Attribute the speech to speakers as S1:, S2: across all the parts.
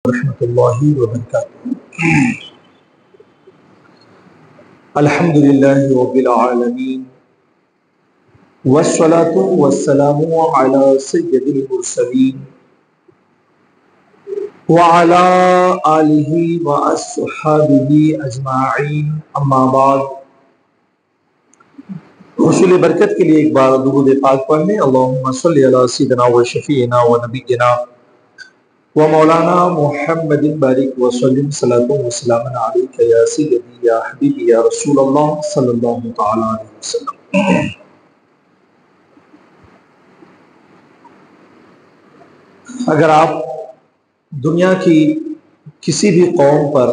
S1: ورحمۃ اللہ وبرکاتہ۔ الحمد للہ رب العالمین والصلاة والسلام علی سید المرسلین وعلی آلہ واصحابہ اجمعین، اما بعد۔ حصول برکت کے لیے ایک بار درود پاک پڑھ لیں۔ اللہم صلی علی سیدنا و شفیعنا و نبینا و مولانا محمد بارک وسلم صلاۃ و سلام علیک یا سیدی یا حبیبی یا رسول اللہ صلی اللہ تعالی علیہ وسلم۔ اگر آپ دنیا کی کسی بھی قوم پر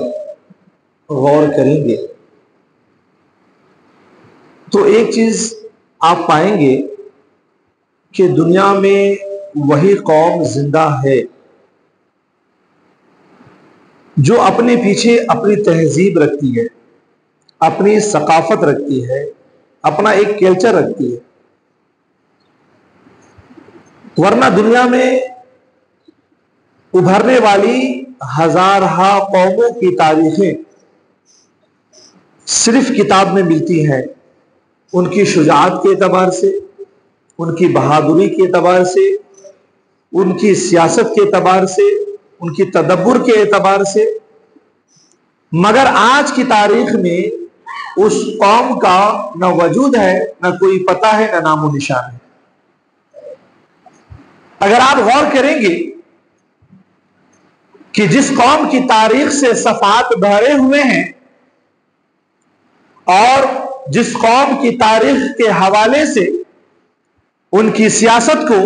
S1: غور کریں گے تو ایک چیز آپ پائیں گے کہ دنیا میں وہی قوم زندہ ہے جو اپنے پیچھے اپنی تہذیب رکھتی ہے، اپنی ثقافت رکھتی ہے، اپنا ایک کلچر رکھتی ہے۔ ورنہ دنیا میں ابھرنے والی ہزارہا قوموں کی تاریخیں صرف کتاب میں ملتی ہیں، ان کی شجاعت کے اعتبار سے، ان کی بہادری کے اعتبار سے، ان کی سیاست کے اعتبار سے، ان کی تدبر کے اعتبار سے، مگر آج کی تاریخ میں اس قوم کا نہ وجود ہے، نہ کوئی پتہ ہے، نہ نام و نشان ہے۔ اگر آپ غور کریں گے کہ جس قوم کی تاریخ سے صفحات بھرے ہوئے ہیں اور جس قوم کی تاریخ کے حوالے سے ان کی سیاست کو،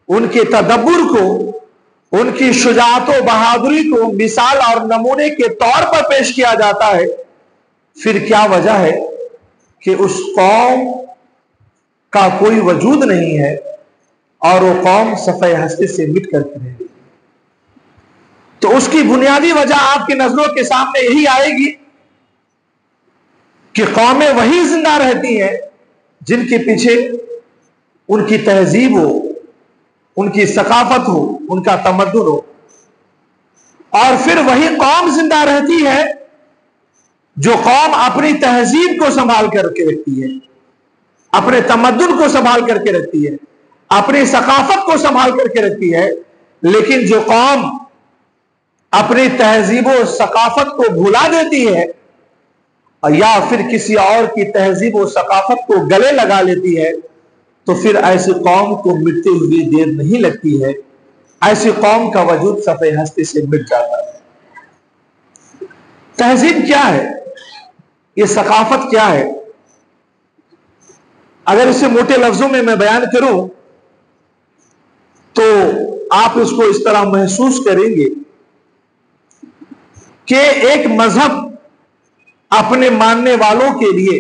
S1: ان کے تدبر کو، ان کی شجاعت و بہادری کو مثال اور نمونے کے طور پر پیش کیا جاتا ہے، پھر کیا وجہ ہے کہ اس قوم کا کوئی وجود نہیں ہے اور وہ قوم صفحہ ہستی سے مٹ کر رہے گی؟ تو اس کی بنیادی وجہ آپ کی نظروں کے سامنے یہی آئے گی کہ قومیں وہی زندہ رہتی ہیں جن کے پیچھے ان کی تہذیب ہو، ان کی ثقافت ہو، ان کا تمدن ہو، اور پھر وہی قوم زندہ رہتی ہے جو قوم اپنی تہذیب کو سنبھال کر کے رکھتی ہے، اپنے تمدن کو سنبھال کر کے رکھتی ہے، اپنی ثقافت کو سنبھال کر کے رکھتی ہے۔ لیکن جو قوم اپنی تہذیب و ثقافت کو بھلا دیتی ہے یا پھر کسی اور کی تہذیب و ثقافت کو گلے لگا لیتی ہے تو پھر ایسی قوم کو مٹتے ہوئے دیر نہیں لگتی ہے، ایسی قوم کا وجود صفحہ ہستی سے مٹ جاتا ہے۔ تہذیب کیا ہے؟ یہ ثقافت کیا ہے؟ اگر اسے موٹے لفظوں میں بیان کروں تو آپ اس کو اس طرح محسوس کریں گے کہ ایک مذہب اپنے ماننے والوں کے لیے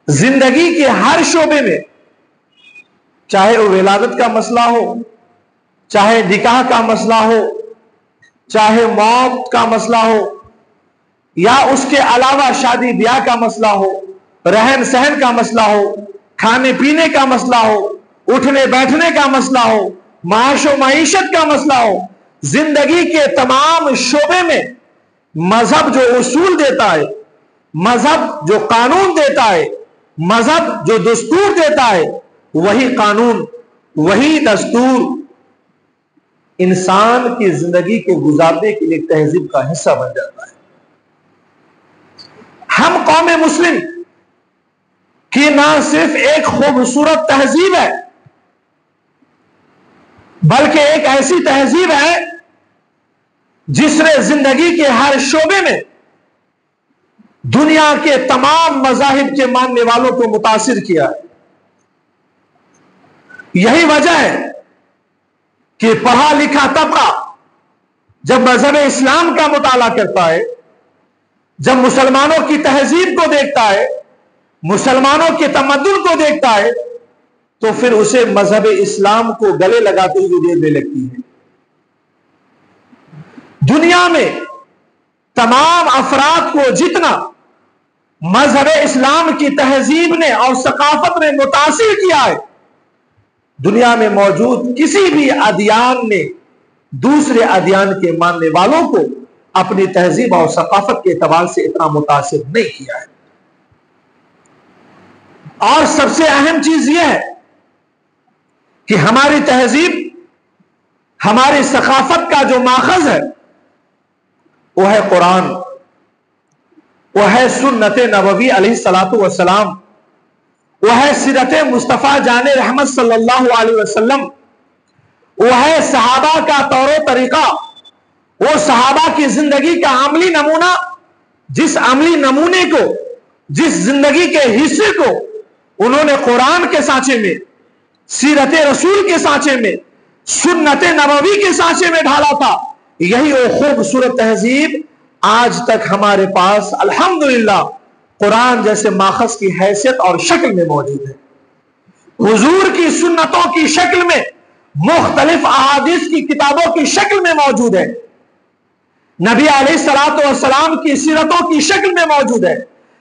S1: زندگی کے ہر شعبے میں، چاہے وہ ولادت کا مسئلہ ہو، چاہے نکاح کا مسئلہ ہو، چاہے موت کا مسئلہ ہو، یا اس کے علاوہ شادی بیاہ کا مسئلہ ہو، رہن سہن کا مسئلہ ہو، کھانے پینے کا مسئلہ ہو، اٹھنے بیٹھنے کا مسئلہ ہو، معاش و معیشت کا مسئلہ ہو، زندگی کے تمام شعبے میں مذہب جو اصول دیتا ہے، مذہب جو قانون دیتا ہے، مذہب جو دستور دیتا ہے، وہی قانون، وہی دستور انسان کی زندگی کے گزارنے کے لیے تہذیب کا حصہ بن جاتا ہے۔ ہم قوم مسلم کی نہ صرف ایک خوبصورت تہذیب ہے بلکہ ایک ایسی تہذیب ہے جس نے زندگی کے ہر شعبے میں دنیا کے تمام مذاہب کے ماننے والوں کو متاثر کیا ہے۔ یہی وجہ ہے کہ پڑھا لکھا طبقہ جب مذہب اسلام کا مطالعہ کرتا ہے، جب مسلمانوں کی تہذیب کو دیکھتا ہے، مسلمانوں کے تمدن کو دیکھتا ہے، تو پھر اسے مذہب اسلام کو گلے لگاتے ہوئے دیر میں لگتی ہے۔ دنیا میں تمام افراد کو جتنا مذہب اسلام کی تہذیب نے اور ثقافت نے متاثر کیا ہے، دنیا میں موجود کسی بھی ادیان نے دوسرے ادیان کے ماننے والوں کو اپنی تہذیب اور ثقافت کے اعتبار سے اتنا متاثر نہیں کیا ہے۔ اور سب سے اہم چیز یہ ہے کہ ہماری تہذیب، ہماری ثقافت کا جو ماخذ ہے وہ ہے قرآن، وہ ہے سنت نبوی علیہ الصلوۃ والسلام، وہ ہے سیرت مصطفیٰ جان رحمت صلی اللہ علیہ وسلم، وہ ہے صحابہ کا طور و طریقہ، وہ صحابہ کی زندگی کا عملی نمونہ، جس عملی نمونے کو، جس زندگی کے حصے کو انہوں نے قرآن کے سانچے میں، سیرت رسول کے سانچے میں، سنت نبوی کے سانچے میں ڈھالا تھا۔ یہی وہ خوبصورت تہذیب آج تک ہمارے پاس الحمدللہ قرآن جیسے ماخذ کی حیثیت اور شکل میں موجود ہے، حضور کی سنتوں کی شکل میں، مختلف احادیث کی کتابوں کی شکل میں موجود ہے، نبی علیہ الصلوۃ والسلام کی سیرتوں کی شکل میں موجود ہے،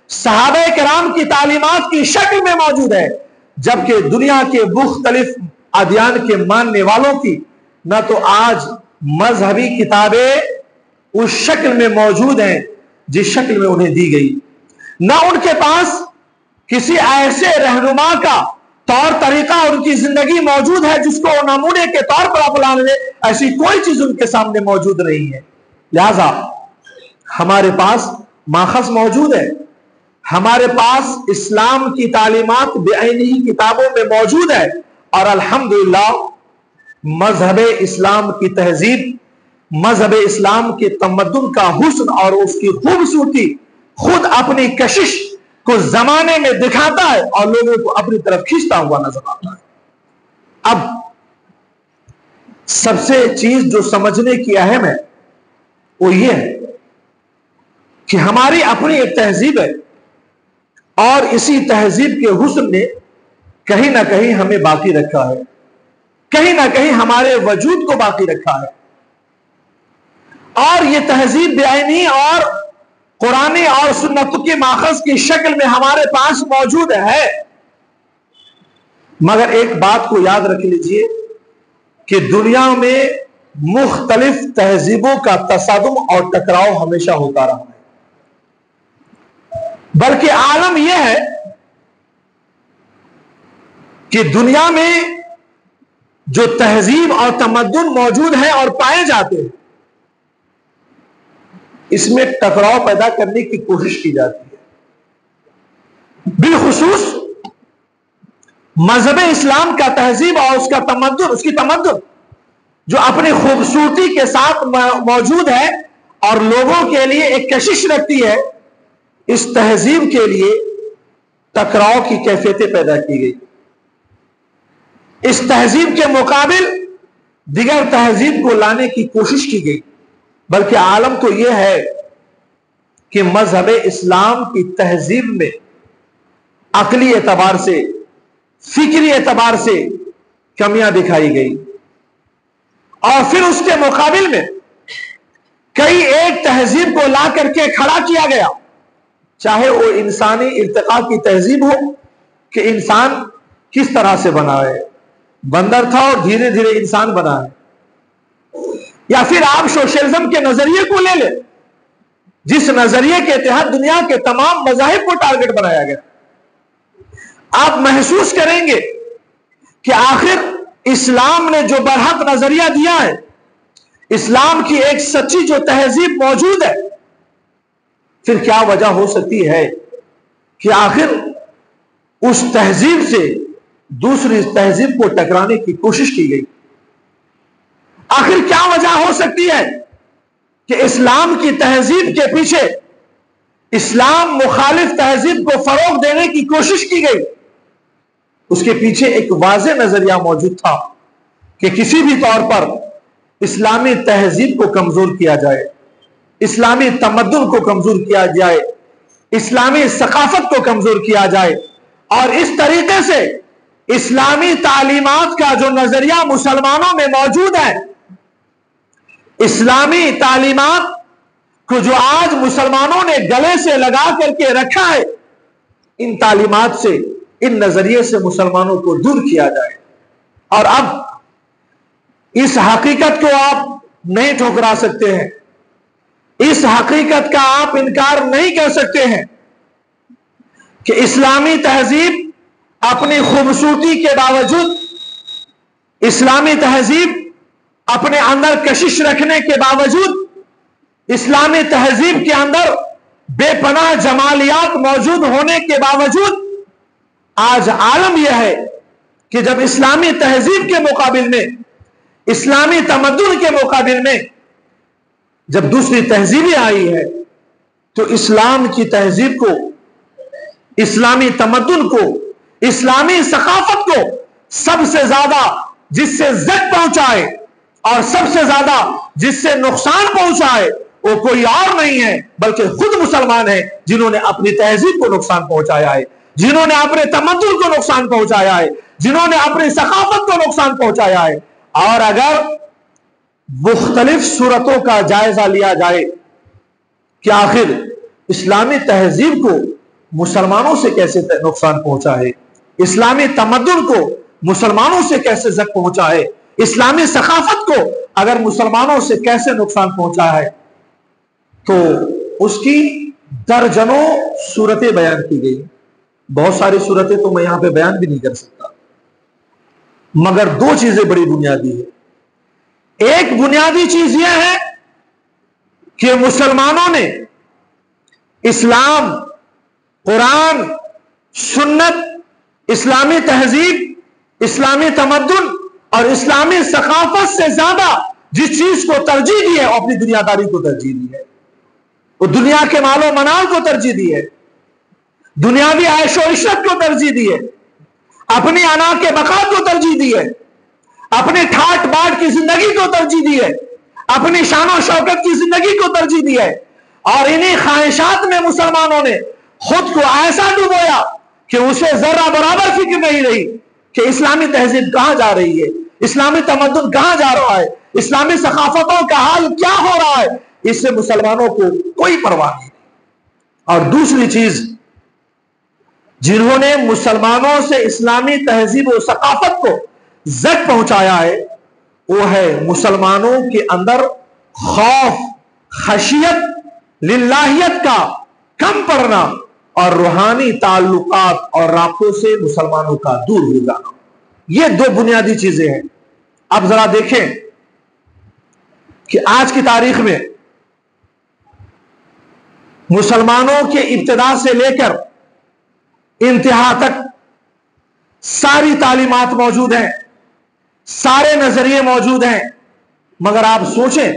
S1: صحابہ کرام کی تعلیمات کی شکل میں موجود ہے، جبکہ دنیا کے مختلف ادیان کے ماننے والوں کی نہ تو آج مذہبی کتابیں اس شکل میں موجود ہیں جس شکل میں انہیں دی گئی، نہ ان کے پاس کسی ایسے رہنما کا طور طریقہ ان کی زندگی موجود ہے جس کو نمونے کے طور پر اپنانے لے، ایسی کوئی چیز ان کے سامنے موجود نہیں ہے۔ لہذا ہمارے پاس ماخذ موجود ہے، ہمارے پاس اسلام کی تعلیمات بعینی کتابوں میں موجود ہے، اور الحمدللہ مذہب اسلام کی تہذیب، مذہب اسلام کے تمدن کا حسن اور اس کی خوبصورتی خود اپنی کشش کو زمانے میں دکھاتا ہے اور لوگوں کو اپنی طرف کھینچتا ہوا نظر آتا ہے۔ اب سب سے چیز جو سمجھنے کی اہم ہے وہ یہ ہے کہ ہماری اپنی ایک تہذیب ہے، اور اسی تہذیب کے حسن نے کہیں نہ کہیں ہمیں باقی رکھا ہے، کہیں نہ کہیں ہمارے وجود کو باقی رکھا ہے، اور یہ تہذیب بعینی اور قرآن اور سنت کے ماخذ کی شکل میں ہمارے پاس موجود ہے۔ مگر ایک بات کو یاد رکھ لیجئے کہ دنیا میں مختلف تہذیبوں کا تصادم اور ٹکراؤ ہمیشہ ہوتا رہا ہے، بلکہ عالم یہ ہے کہ دنیا میں جو تہذیب اور تمدن موجود ہے اور پائے جاتے ہیں، اس میں ٹکراؤ پیدا کرنے کی کوشش کی جاتی ہے۔ بالخصوص مذہب اسلام کا تہذیب اور اس کا تمدن، اس کی تمدن جو اپنی خوبصورتی کے ساتھ موجود ہے اور لوگوں کے لیے ایک کشش رکھتی ہے، اس تہذیب کے لیے ٹکراؤ کی کیفیتیں پیدا کی گئی۔ اس تہذیب کے مقابل دیگر تہذیب کو لانے کی کوشش کی گئی، بلکہ عالم تو یہ ہے کہ مذہب اسلام کی تہذیب میں عقلی اعتبار سے، فکری اعتبار سے کمیاں دکھائی گئی، اور پھر اس کے مقابل میں کئی ایک تہذیب کو لا کر کے کھڑا کیا گیا، چاہے وہ انسانی ارتقاء کی تہذیب ہو کہ انسان کس طرح سے بنا ہے، بندر تھا اور دھیرے دھیرے انسان بنا ہے، یا پھر آپ سوشلزم کے نظریے کو لے لیں جس نظریے کے تحت دنیا کے تمام مذاہب کو ٹارگٹ بنایا گیا۔ آپ محسوس کریں گے کہ آخر اسلام نے جو برحق نظریہ دیا ہے، اسلام کی ایک سچی جو تہذیب موجود ہے، پھر کیا وجہ ہو سکتی ہے کہ آخر اس تہذیب سے دوسری تہذیب کو ٹکرانے کی کوشش کی گئی؟ آخر کیا وجہ ہو سکتی ہے کہ اسلام کی تہذیب کے پیچھے اسلام مخالف تہذیب کو فروغ دینے کی کوشش کی گئی؟ اس کے پیچھے ایک واضح نظریہ موجود تھا کہ کسی بھی طور پر اسلامی تہذیب کو کمزور کیا جائے، اسلامی تمدن کو کمزور کیا جائے، اسلامی ثقافت کو کمزور کیا جائے، اور اس طریقے سے اسلامی تعلیمات کا جو نظریہ مسلمانوں میں موجود ہے، اسلامی تعلیمات کو جو آج مسلمانوں نے گلے سے لگا کر کے رکھا ہے، ان تعلیمات سے، ان نظریے سے مسلمانوں کو دور کیا جائے۔ اور اب اس حقیقت کو آپ نہیں ٹھکرا سکتے ہیں، اس حقیقت کا آپ انکار نہیں کر سکتے ہیں کہ اسلامی تہذیب اپنی خوبصورتی کے باوجود، اسلامی تہذیب اپنے اندر کشش رکھنے کے باوجود، اسلامی تہذیب کے اندر بے پناہ جمالیات موجود ہونے کے باوجود، آج عالم یہ ہے کہ جب اسلامی تہذیب کے مقابل میں، اسلامی تمدن کے مقابل میں جب دوسری تہذیبیں آئی ہے تو اسلام کی تہذیب کو، اسلامی تمدن کو، اسلامی ثقافت کو سب سے زیادہ جس سے زد پہنچائے اور سب سے زیادہ جس سے نقصان پہنچائے وہ کوئی اور نہیں ہے بلکہ خود مسلمان ہیں، جنہوں نے اپنی تہذیب کو نقصان پہنچایا ہے، جنہوں نے اپنے تمدن کو نقصان پہنچایا ہے، جنہوں نے اپنی ثقافت کو نقصان پہنچایا ہے۔ اور اگر مختلف صورتوں کا جائزہ لیا جائے کہ آخر اسلامی تہذیب کو مسلمانوں سے کیسے نقصان پہنچا ہے، اسلامی تمدن کو مسلمانوں سے کیسے زد پہنچا ہے، اسلامی ثقافت کو اگر مسلمانوں سے کیسے نقصان پہنچا ہے، تو اس کی درجنوں صورتیں بیان کی گئی۔ بہت ساری صورتیں تو میں یہاں پہ بیان بھی نہیں کر سکتا، مگر دو چیزیں بڑی بنیادی ہیں۔ ایک بنیادی چیز یہ ہے کہ مسلمانوں نے اسلام، قرآن، سنت، اسلامی تہذیب، اسلامی تمدن اور اسلامی ثقافت سے زیادہ جس چیز کو ترجیح دی ہے وہ اپنی دنیا داری کو ترجیح دی ہے، وہ دنیا کے مال و منال کو ترجیح دی ہے، دنیاوی عیش و عشرت کو ترجیح دی ہے، اپنی انا کے بقا کو ترجیح دی ہے، اپنے ٹھاٹ باٹ کی زندگی کو ترجیح دی ہے، اپنی شان و شوکت کی زندگی کو ترجیح دی ہے، اور انہی خواہشات میں مسلمانوں نے خود کو ایسا ڈبویا کہ اسے ذرہ برابر فکر نہیں رہی کہ اسلامی تہذیب کہاں جا رہی ہے، اسلامی تمدن کہاں جا رہا ہے، اسلامی ثقافتوں کا حال کیا ہو رہا ہے، اس سے مسلمانوں کو کوئی پرواہ نہیں۔ اور دوسری چیز، جنہوں نے مسلمانوں سے اسلامی تہذیب و ثقافت کو زد پہنچایا ہے وہ ہے مسلمانوں کے اندر خوف، خشیت، للہیت کا کم پڑنا اور روحانی تعلقات اور رابطوں سے مسلمانوں کا دور ہو جانا۔ یہ دو بنیادی چیزیں ہیں۔ اب ذرا دیکھیں کہ آج کی تاریخ میں مسلمانوں کے ابتدا سے لے کر انتہا تک ساری تعلیمات موجود ہیں، سارے نظریے موجود ہیں، مگر آپ سوچیں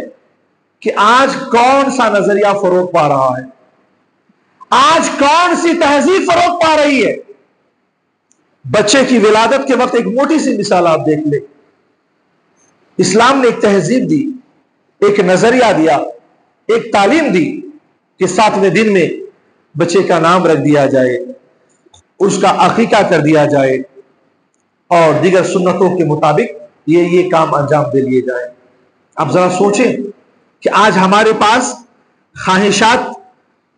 S1: کہ آج کون سا نظریہ فروغ پا رہا ہے، آج کون سی تہذیب فروغ پا رہی ہے۔ بچے کی ولادت کے وقت ایک موٹی سی مثال آپ دیکھ لیں، اسلام نے ایک تہذیب دی، ایک نظریہ دیا، ایک تعلیم دی کہ 7ویں دن میں بچے کا نام رکھ دیا جائے، اس کا عقیقہ کر دیا جائے اور دیگر سنتوں کے مطابق یہ کام انجام دے لیے جائے۔ اب ذرا سوچیں کہ آج ہمارے پاس خواہشات،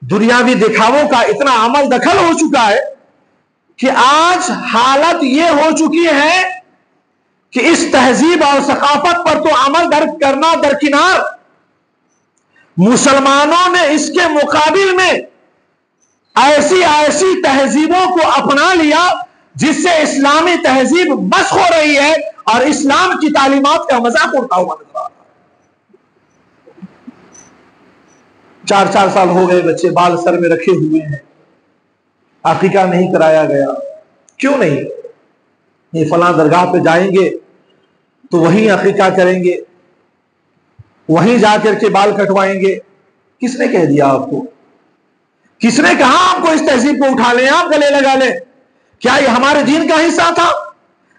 S1: دنیاوی دکھاووں کا اتنا عمل دخل ہو چکا ہے کہ آج حالت یہ ہو چکی ہے کہ اس تہذیب اور ثقافت پر تو عمل کرنا درکنار، مسلمانوں نے اس کے مقابل میں ایسی تہذیبوں کو اپنا لیا جس سے اسلامی تہذیب مسخ ہو رہی ہے اور اسلام کی تعلیمات کا مذاق اڑتا ہوا نظر آ رہا ہے۔ 4 سال ہو گئے، بچے بال سر میں رکھے ہوئے ہیں، عقیقہ نہیں کرایا گیا۔ کیوں نہیں؟ یہ فلاں درگاہ پہ جائیں گے تو وہیں عقیقہ کریں گے، وہیں جا کر کے بال کٹوائیں گے۔ کس نے کہہ دیا آپ کو؟ کس نے کہا آپ کو اس تہذیب کو اٹھا لیں، آپ گلے لگا لیں؟ کیا یہ ہمارے دین کا حصہ تھا؟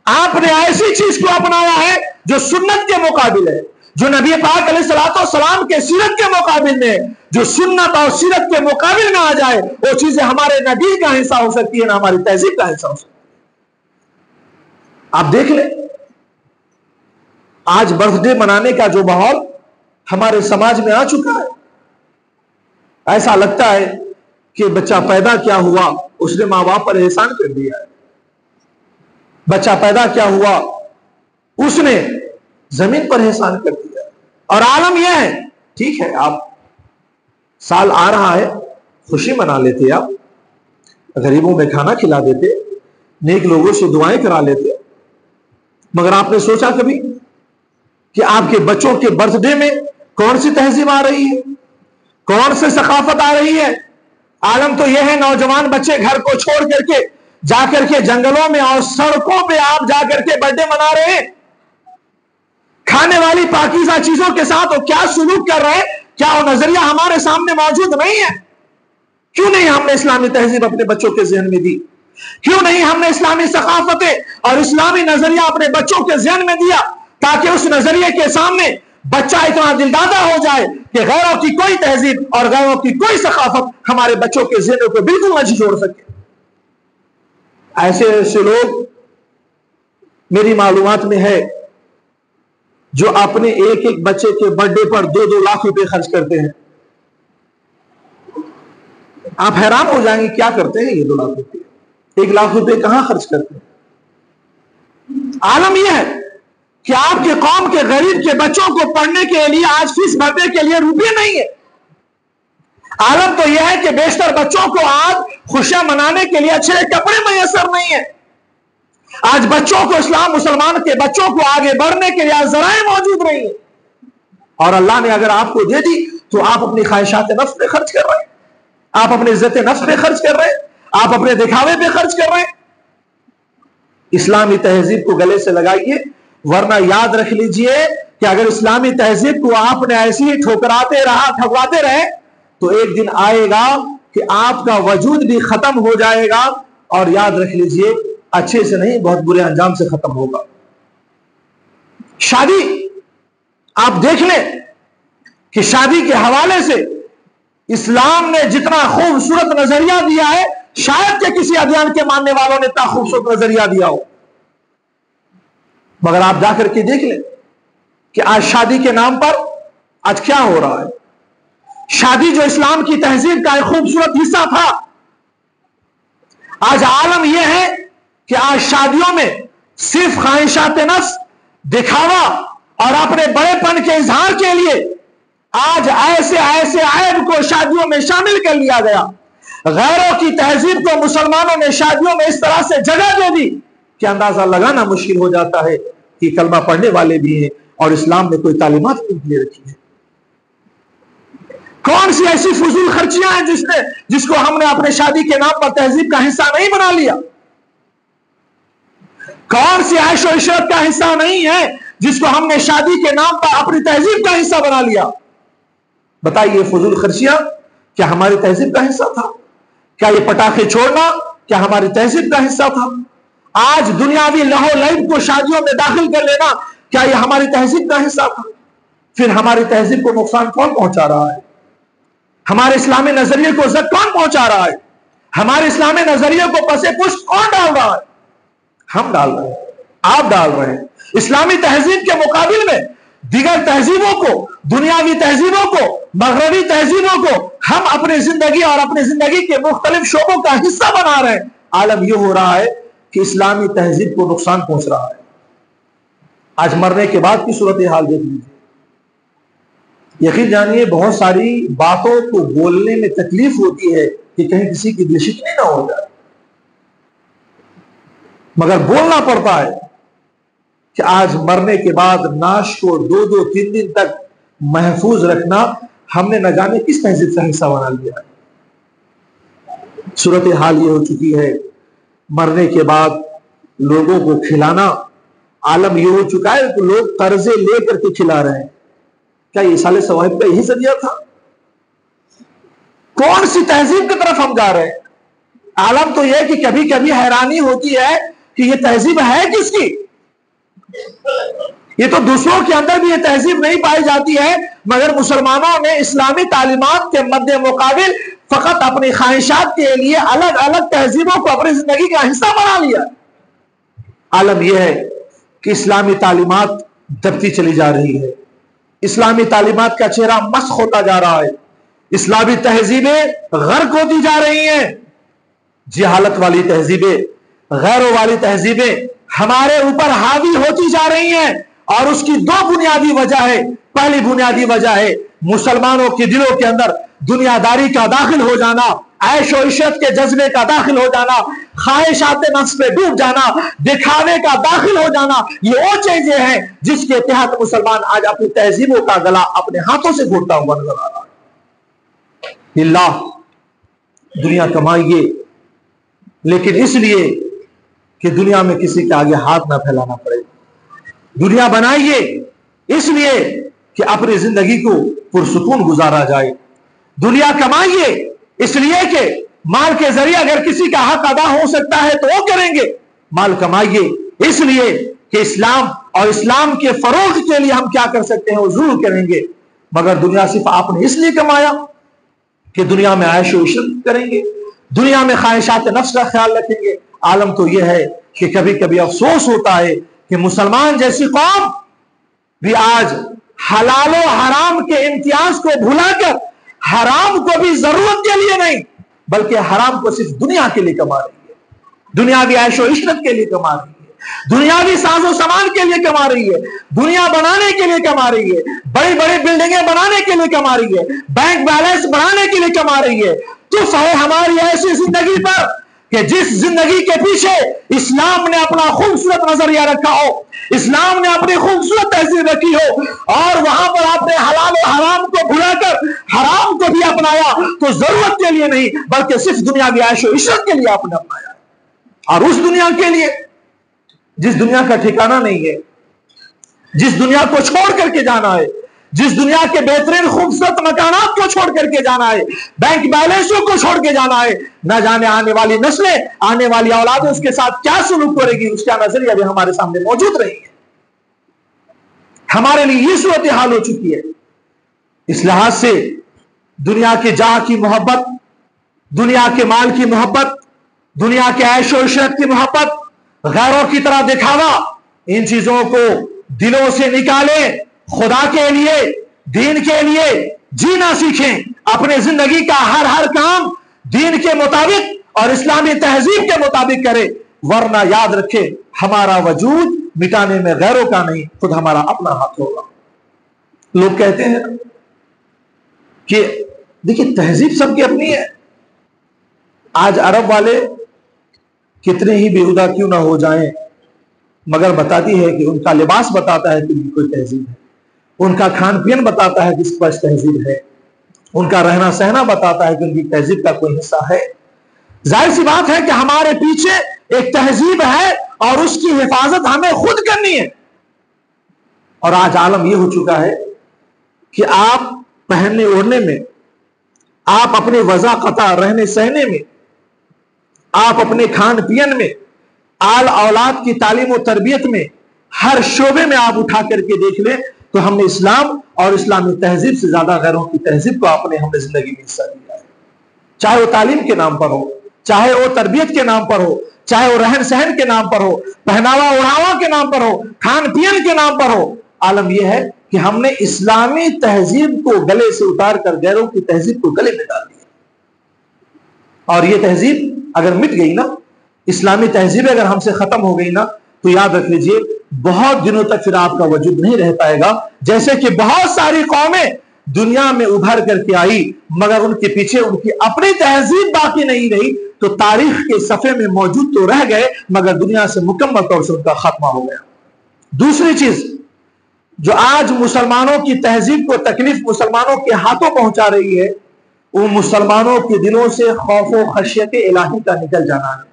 S1: آپ نے ایسی چیز کو اپنایا ہے جو سنت کے مقابل ہے، جو نبی پاک علیہ الصلوۃ والسلام کے سیرت کے مقابل میں، جو سنت اور سیرت کے مقابل میں آ جائے وہ چیزیں ہمارے نہ دین کا حصہ ہو سکتی ہے نہ ہماری تہذیب کا حصہ ہو سکتی ہے۔ آپ دیکھ لیں آج برتھ ڈے منانے کا جو ماحول ہمارے سماج میں آ چکا ہے، ایسا لگتا ہے کہ بچہ پیدا کیا ہوا اس نے ماں باپ پر احسان کر دیا ہے، بچہ پیدا کیا ہوا اس نے زمین پر احسان کر دیا، اور عالم یہ ہے، ٹھیک ہے آپ سال آ رہا ہے خوشی منا لیتے، آپ غریبوں میں کھانا کھلا دیتے، نیک لوگوں سے دعائیں کرا لیتے، مگر آپ نے سوچا کبھی کہ آپ کے بچوں کے برتھ ڈے میں کون سی تہذیب آ رہی ہے، کون سی ثقافت آ رہی ہے؟ عالم تو یہ ہے نوجوان بچے گھر کو چھوڑ کر کے جا کر کے جنگلوں میں اور سڑکوں پہ آپ جا کر کے برتھ ڈے منا رہے ہیں، کھانے والی پاکیزہ چیزوں کے ساتھ وہ کیا سلوک کر رہے ہیں؟ کیا وہ نظریہ ہمارے سامنے موجود نہیں ہے؟ کیوں نہیں ہم نے اسلامی تہذیب اپنے بچوں کے ذہن میں دی؟ کیوں نہیں ہم نے اسلامی ثقافتیں اور اسلامی نظریہ اپنے بچوں کے ذہن میں دیا، تاکہ اس نظریے کے سامنے بچہ اتنا دلدادہ ہو جائے کہ غیروں کی کوئی تہذیب اور غیروں کی کوئی ثقافت ہمارے بچوں کے ذہنوں کو بالکل نہ جھنجھوڑ سکے۔ ایسے ایسے لوگ میری معلومات میں ہے جو اپنے ایک ایک بچے کے برتھ ڈے پر 2-2 لاکھ روپے خرچ کرتے ہیں۔ آپ حیران ہو جائیں گے کیا کرتے ہیں یہ 2 لاکھ روپے، 1 لاکھ روپے کہاں خرچ کرتے ہیں؟ عالم یہ ہے کہ آپ کے قوم کے غریب کے بچوں کو پڑھنے کے لیے آج فیس بھرنے کے لیے روپے نہیں ہے۔ عالم تو یہ ہے کہ بیشتر بچوں کو آج خوشیاں منانے کے لیے اچھے کپڑے میسر نہیں ہیں۔ آج بچوں کو اسلام مسلمان کے بچوں کو آگے بڑھنے کے لیے ذرائع موجود نہیں ہیں، اور اللہ نے اگر آپ کو دے دی تو آپ اپنی خواہشات نفس پہ خرچ کر رہے ہیں، آپ اپنے عزت نفس پہ خرچ کر رہے ہیں، آپ اپنے دکھاوے پہ خرچ کر رہے ہیں۔ اسلامی تہذیب کو گلے سے لگائیے، ورنہ یاد رکھ لیجئے کہ اگر اسلامی تہذیب کو آپ نے ایسی ہی ٹھکراتے رہے تو ایک دن آئے گا کہ آپ کا وجود بھی ختم ہو جائے گا، اور یاد رکھ لیجئے اچھے سے نہیں بہت برے انجام سے ختم ہوگا۔ شادی آپ دیکھ لیں کہ شادی کے حوالے سے اسلام نے جتنا خوبصورت نظریہ دیا ہے شاید کہ کسی ادیان کے ماننے والوں نے اتنا خوبصورت نظریہ دیا ہو، مگر آپ جا کر کے دیکھ لیں کہ آج شادی کے نام پر آج کیا ہو رہا ہے۔ شادی جو اسلام کی تہذیب کا ایک خوبصورت حصہ تھا، آج عالم یہ ہے کہ آج شادیوں میں صرف خواہشات نفس، دکھاوا اور اپنے بڑے پن کے اظہار کے لیے آج ایسے ایسے عیب کو شادیوں میں شامل کر لیا گیا۔ غیروں کی تہذیب کو مسلمانوں نے شادیوں میں اس طرح سے جگہ دے دی کہ اندازہ لگانا مشکل ہو جاتا ہے کہ کلمہ پڑھنے والے بھی ہیں اور اسلام نے کوئی تعلیمات نہیں رکھی ہے۔ کون سی ایسی فضول خرچیاں ہیں جس کو ہم نے اپنے شادی کے نام پر تہذیب کا حصہ نہیں بنا لیا؟ کون سی عیش و عشرت کا حصہ نہیں ہے جس کو ہم نے شادی کے نام پر اپنی تہذیب کا حصہ بنا لیا؟ بتائیے فضول خرچیاں کیا ہماری تہذیب کا حصہ تھا؟ کیا یہ پٹاخے چھوڑنا کیا ہماری تہذیب کا حصہ تھا؟ آج دنیاوی لہو لعب کو شادیوں میں داخل کر لینا کیا یہ ہماری تہذیب کا حصہ تھا؟ پھر ہماری تہذیب کو نقصان کون پہنچا رہا ہے؟ ہمارے اسلامی نظریے کو زد کون پہنچا رہا ہے؟ ہمارے اسلامی نظریے کو پسے پشت کون ڈال رہا ہے؟ ہم ڈال رہے ہیں، آپ ڈال رہے ہیں۔ اسلامی تہذیب کے مقابل میں دیگر تہذیبوں کو، دنیاوی تہذیبوں کو، مغربی تہذیبوں کو ہم اپنی زندگی اور اپنی زندگی کے مختلف شعبوں کا حصہ بنا رہے ہیں۔ عالم یہ ہو رہا ہے کہ اسلامی تہذیب کو نقصان پہنچ رہا ہے۔ آج مرنے کے بعد کی صورتحال دیکھ لیجیے، یقین جانیے بہت ساری باتوں کو بولنے میں تکلیف ہوتی ہے کہ کہیں کسی کی دل شکنی نہ ہو جائے، مگر بولنا پڑتا ہے کہ آج مرنے کے بعد ناش کو 2-3 دن تک محفوظ رکھنا ہم نے نہ جانے کس تہذیب کا حصہ بنا لیا ہے۔ صورتحال یہ ہو چکی ہے مرنے کے بعد لوگوں کو کھلانا، عالم یہ ہو چکا ہے کہ لوگ قرضے لے کر کے کھلا رہے ہیں۔ کیا یہ سال ثواب کا یہی ذریعہ تھا؟ کون سی تہذیب کی طرف ہم جا رہے ہیں؟ عالم تو یہ کہ کبھی کبھی حیرانی ہوتی ہے کہ یہ تہذیب ہے کس کی؟ یہ تو دوسروں کے اندر بھی یہ تہذیب نہیں پائی جاتی ہے، مگر مسلمانوں نے اسلامی تعلیمات کے مد مقابل فقط اپنی خواہشات کے لیے الگ الگ تہذیبوں کو اپنی زندگی کا حصہ بنا لیا۔ عالم یہ ہے کہ اسلامی تعلیمات دبتی چلی جا رہی ہے، اسلامی تعلیمات کا چہرہ مسخ ہوتا جا رہا ہے، اسلامی تہذیبیں غرق ہوتی جا رہی ہیں، جہالت والی تہذیبیں، غیروں والی تہذیبیں ہمارے اوپر حاوی ہوتی جا رہی ہیں، اور اس کی 2 بنیادی وجہ ہے پہلی بنیادی وجہ ہے مسلمانوں کے دلوں کے اندر دنیا داری کا داخل ہو جانا، عیش و عشرت کے جذبے کا داخل ہو جانا، خواہشات نفس پہ ڈوب جانا، دکھاوے کا داخل ہو جانا. یہ وہ چیزیں ہیں جس کے تحت مسلمان آج اپنی تہذیبوں کا گلا اپنے ہاتھوں سے گھوٹتا ہوا نظر آ رہا ہے. اللہ دنیا کمائیے لیکن اس لیے کہ دنیا میں کسی کے آگے ہاتھ نہ پھیلانا پڑے. دنیا بنائیے اس لیے کہ اپنی زندگی کو پرسکون گزارا جائے. دنیا کمائیے اس لیے کہ مال کے ذریعے اگر کسی کا حق ادا ہو سکتا ہے تو وہ کریں گے. مال کمائیے اس لیے کہ اسلام اور اسلام کے فروغ کے لیے ہم کیا کر سکتے ہیں وہ ضرور کریں گے. مگر دنیا صرف آپ نے اس لیے کمایا کہ دنیا میں عیش و عشرت کریں گے، دنیا میں خواہشات نفس کا خیال رکھیں گے. عالم تو یہ ہے کہ کبھی کبھی افسوس ہوتا ہے کہ مسلمان جیسی قوم بھی آج حلال و حرام کے امتیاز کو بھلا کر حرام کو بھی ضرورت کے لیے نہیں بلکہ حرام کو صرف دنیا کے لیے کما رہی ہے، دنیاوی عیش و عشرت کے لیے کما رہی ہے، دنیاوی ساز و سامان کے لیے کما رہی ہے، دنیا بنانے کے لیے کما رہی ہے، بڑی بڑی بلڈنگیں بنانے کے لیے کما رہی ہے، بینک بیلنس بڑھانے کے لیے کما رہی ہے. تو ہے ہماری ایسی زندگی پر کہ جس زندگی کے پیچھے اسلام نے اپنا خوبصورت نظریہ رکھا ہو، اسلام نے اپنی خوبصورت تہذیب رکھی ہو، اور وہاں پر آپ نے حلال و حرام کو بھلا کر حرام کو بھی اپنایا تو ضرورت کے لیے نہیں بلکہ صرف دنیاوی عیش و عشرت کے لیے آپ نے اپنایا. اور اس دنیا کے لیے جس دنیا کا ٹھکانہ نہیں ہے، جس دنیا کو چھوڑ کر کے جانا ہے، جس دنیا کے بہترین خوبصورت مکانات کو چھوڑ کر کے جانا ہے، بینک بیلنسوں کو چھوڑ کے جانا ہے، نہ جانے آنے والی نسلیں، آنے والی اولادیں اس کے ساتھ کیا سلوک کرے گی، اس کا نظریہ بھی ہمارے سامنے موجود رہی ہے. ہمارے لیے یہ صورتحال ہو چکی ہے. اس لحاظ سے دنیا کے جاہ کی محبت، دنیا کے مال کی محبت، دنیا کے عیش و عشرت کی محبت، غیروں کی طرح دکھاوا، ان چیزوں کو دلوں سے نکالیں. خدا کے لیے، دین کے لیے جینا سیکھیں. اپنے زندگی کا ہر کام دین کے مطابق اور اسلامی تہذیب کے مطابق کرے، ورنہ یاد رکھے ہمارا وجود مٹانے میں غیروں کا نہیں خود ہمارا اپنا ہاتھ ہوگا. لوگ کہتے ہیں کہ دیکھیں تہذیب سب کی اپنی ہے. آج عرب والے کتنے ہی بےہودہ کیوں نہ ہو جائیں مگر بتاتی ہے کہ ان کا لباس بتاتا ہے کہ ان کی کوئی تہذیب ہے، ان کا کھان پین بتاتا ہے کہ اس کے پاس تہذیب ہے، ان کا رہنا سہنا بتاتا ہے کہ ان کی تہذیب کا کوئی حصہ ہے. ظاہر سی بات ہے کہ ہمارے پیچھے ایک تہذیب ہے اور اس کی حفاظت ہمیں خود کرنی ہے. اور آج عالم یہ ہو چکا ہے کہ آپ پہننے اوڑھنے میں، آپ اپنے وضع قطع رہنے سہنے میں، آپ اپنے کھان پین میں، آل اولاد کی تعلیم و تربیت میں، ہر شعبے میں آپ اٹھا کر کے دیکھ لیں تو ہم نے اسلام اور اسلامی تہذیب سے زیادہ غیروں کی تہذیب کو ہم نے زندگی میں حصہ دیا ہے. چاہے وہ تعلیم کے نام پر ہو، چاہے وہ تربیت کے نام پر ہو، چاہے وہ رہن سہن کے نام پر ہو، پہناوا اوڑھاوا کے نام پر ہو، کھان پین کے نام پر ہو. عالم یہ ہے کہ ہم نے اسلامی تہذیب کو گلے سے اتار کر غیروں کی تہذیب کو گلے میں ڈال دیا. اور یہ تہذیب اگر مٹ گئی نا، اسلامی تہذیب اگر ہم سے ختم ہو گئی نا، تو یاد رکھ لیجئے بہت دنوں تک پھر آپ کا وجود نہیں رہ پائے گا. جیسے کہ بہت ساری قومیں دنیا میں ابھر کر کے آئی مگر ان کے پیچھے ان کی اپنی تہذیب باقی نہیں رہی، تو تاریخ کے صفحے میں موجود تو رہ گئے مگر دنیا سے مکمل طور سے ان کا خاتمہ ہو گیا. دوسری چیز جو آج مسلمانوں کی تہذیب کو تکلیف مسلمانوں کے ہاتھوں پہنچا رہی ہے، وہ مسلمانوں کے دلوں سے خوف و خشیت الہی کا نکل جانا ہے،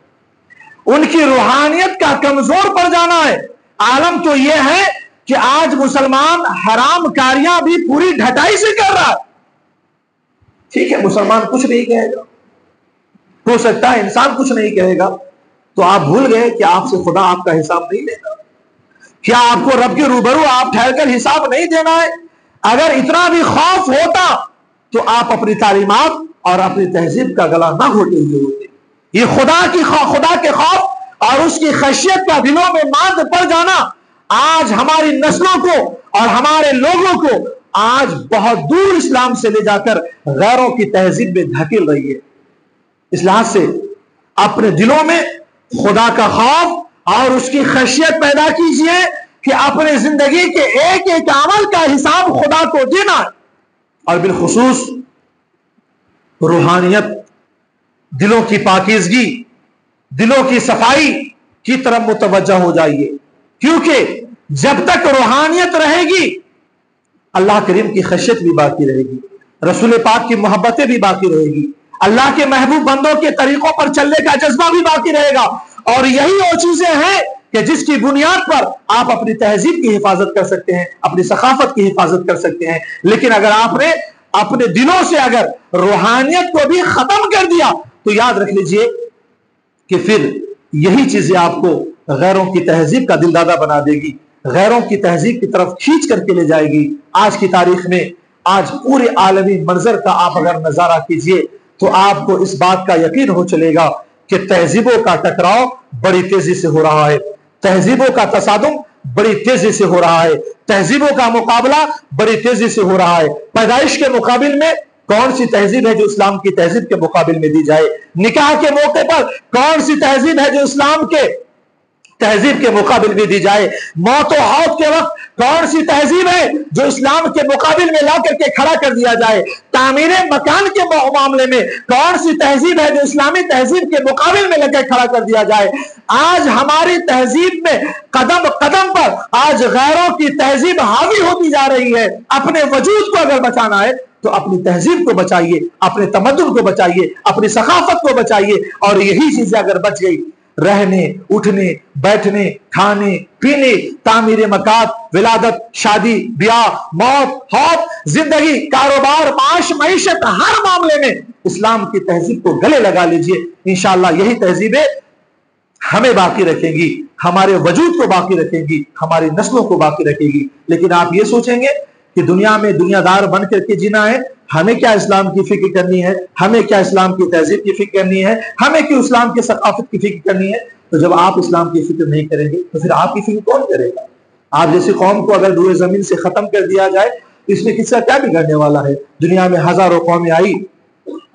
S1: ان کی روحانیت کا کمزور پڑ جانا ہے. عالم تو یہ ہے کہ آج مسلمان حرام کاریاں بھی پوری ڈھٹائی سے کر رہا ہے. ٹھیک ہے مسلمان کچھ نہیں کہے گا، ہو سکتا ہے انسان کچھ نہیں کہے گا، تو آپ بھول گئے کہ آپ سے خدا آپ کا حساب نہیں لیتا. کیا آپ کو رب کے روبرو آپ ٹھہر کر حساب نہیں دینا ہے؟ اگر اتنا بھی خوف ہوتا تو آپ اپنی تعلیمات اور اپنی تہذیب کا گلا نہ گھوٹے ہوئے ہوتے. یہ خدا کے خوف اور اس کی خشیت کا دلوں میں ماند پڑ جانا آج ہماری نسلوں کو اور ہمارے لوگوں کو آج بہت دور اسلام سے لے جا کر غیروں کی تہذیب میں دھکیل رہی ہے. اس لحاظ سے اپنے دلوں میں خدا کا خوف اور اس کی خشیت پیدا کیجئے کہ اپنے زندگی کے ایک ایک عمل کا حساب خدا کو دینا ہے، اور بالخصوص روحانیت، دلوں کی پاکیزگی، دلوں کی صفائی کی طرف متوجہ ہو جائیے، کیونکہ جب تک روحانیت رہے گی اللہ کریم کی خشیت بھی باقی رہے گی، رسول پاک کی محبتیں بھی باقی رہے گی، اللہ کے محبوب بندوں کے طریقوں پر چلنے کا جذبہ بھی باقی رہے گا، اور یہی وہ چیزیں ہیں کہ جس کی بنیاد پر آپ اپنی تہذیب کی حفاظت کر سکتے ہیں، اپنی ثقافت کی حفاظت کر سکتے ہیں۔ لیکن اگر آپ نے اپنے دلوں سے اگر روحانیت کو بھی ختم کر دیا تو یاد رکھ لیجئے کہ پھر یہی چیزیں آپ کو غیروں کی تہذیب کا دل دادا بنا دے گی، غیروں کی تہذیب کی طرف کھینچ کر کے لے جائے گی۔ آج کی تاریخ میں آج پورے عالمی منظر کا آپ اگر نظارہ کیجئے تو آپ کو اس بات کا یقین ہو چلے گا کہ تہذیبوں کا ٹکراؤ بڑی تیزی سے ہو رہا ہے، تہذیبوں کا تصادم بڑی تیزی سے ہو رہا ہے، تہذیبوں کا مقابلہ بڑی تیزی سے ہو رہا ہے۔ پیدائش کے مقابل میں کون سی تہذیب ہے جو اسلام کی تہذیب کے مقابل میں دی جائے؟ نکاح کے موقع پر کون سی تہذیب ہے جو اسلام کے تہذیب کے مقابل میں دی جائے؟ موت و حوت کے وقت کون سی تہذیب ہے جو اسلام کے مقابل میں لا کر کے کھڑا کر دیا جائے؟ تعمیر مکان کے معاملے میں کون سی تہذیب ہے جو اسلامی تہذیب کے مقابل میں لے کر کھڑا کر دیا جائے؟ آج ہماری تہذیب میں قدم قدم پر آج غیروں کی تہذیب حاوی ہوتی جا رہی ہے۔ اپنے وجود کو اگر بچانا ہے تو اپنی تہذیب کو بچائیے، اپنے تمدن کو بچائیے، اپنی ثقافت کو بچائیے، اور یہی چیزیں اگر بچ گئی، رہنے، اٹھنے، بیٹھنے، کھانے، پینے، تعمیر مکان، ولادت، شادی، بیاہ، موت، حوت، زندگی، کاروبار، معاش، معیشت، ہر معاملے میں اسلام کی تہذیب کو گلے لگا لیجئے، انشاءاللہ یہی تہذیبیں ہمیں باقی رکھیں گی، ہمارے وجود کو باقی رکھیں گی، ہماری نسلوں کو باقی رکھیں گی۔ لیکن آپ یہ سوچیں گے کہ دنیا میں دنیا دار بن کر کے جینا ہے، ہمیں کیا اسلام کی فکر کرنی ہے، ہمیں کیا اسلام کی تہذیب کی فکر کرنی ہے، ہمیں کیوں اسلام کی ثقافت کی فکر کرنی ہے؟ تو جب آپ اسلام کی فکر نہیں کریں گے تو پھر آپ کی فکر کون کرے گا؟ آپ جیسی قوم کو اگر روئے زمین سے ختم کر دیا جائے تو اس میں کس کا کیا بگڑنے والا ہے؟ دنیا میں ہزاروں قومیں آئی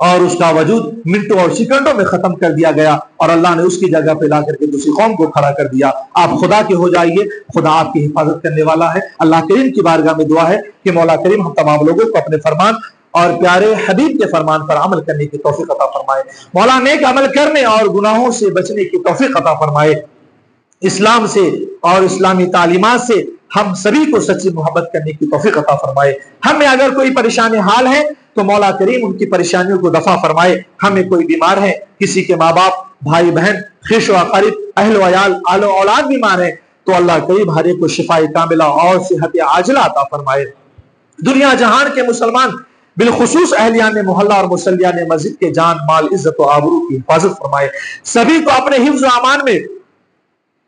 S1: اور اس کا وجود منٹوں اور سیکنڈوں میں ختم کر دیا گیا، اور اللہ نے اس کی جگہ پہ لا کر کے دوسری قوم کو کھڑا کر دیا۔ آپ خدا کے ہو جائیے، خدا آپ کی حفاظت کرنے والا ہے۔ اللہ کریم کی بارگاہ میں دعا ہے کہ مولا کریم ہم تمام لوگوں کو اپنے فرمان اور پیارے حبیب کے فرمان پر عمل کرنے کی توفیق عطا فرمائے۔ مولا نیک عمل کرنے اور گناہوں سے بچنے کی توفیق عطا فرمائے۔ اسلام سے اور اسلامی تعلیمات سے ہم سبھی کو سچی محبت کرنے کی توفیق عطا فرمائے۔ ہمیں اگر کوئی پریشانی حال ہے تو مولا کریم ان کی پریشانیوں کو دفع فرمائے۔ ہمیں کوئی بیمار ہے، کسی کے ماں باپ، بھائی بہن، خیش و اقارب، اہل و عیال، آل و اولاد بیمار ہے تو اللہ کریم ہر ایک کو شفاء کاملہ اور صحت عاجلہ عطا فرمائے۔ دنیا جہان کے مسلمان بالخصوص اہلیان محلہ اور مسلیان مسجد کے جان مال عزت و آبرو کی حفاظت فرمائے۔ سبھی کو اپنے حفظ و امان میں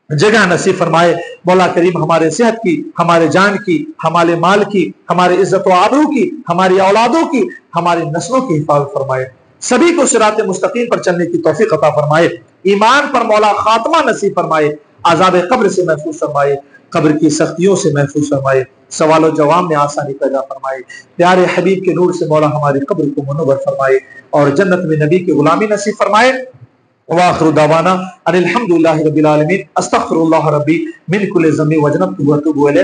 S1: جگہ نصیب فرمائے۔ مولا کریم ہمارے صحت کی، ہمارے جان کی، ہمارے مال کی، ہمارے عزت و آبرو کی، ہماری اولادوں کی، ہماری نسلوں کی حفاظت فرمائے۔ سبھی کو صراط مستقیم پر چلنے کی توفیق عطا فرمائے۔ ایمان پر مولا خاتمہ نصیب فرمائے۔ عذاب قبر سے محفوظ فرمائے، قبر کی سختیوں سے محفوظ فرمائے، سوال و جواب میں آسانی پیدا فرمائے۔ پیارے حبیب کے نور سے مولا ہماری قبر کو منور فرمائے اور جنت میں نبی کی غلامی نصیب فرمائے۔ وآخر دعوانا ان الحمد للہ رب العالمین۔ استغفر اللہ ربی من کل ذنب وجنبت واتوب الیہ۔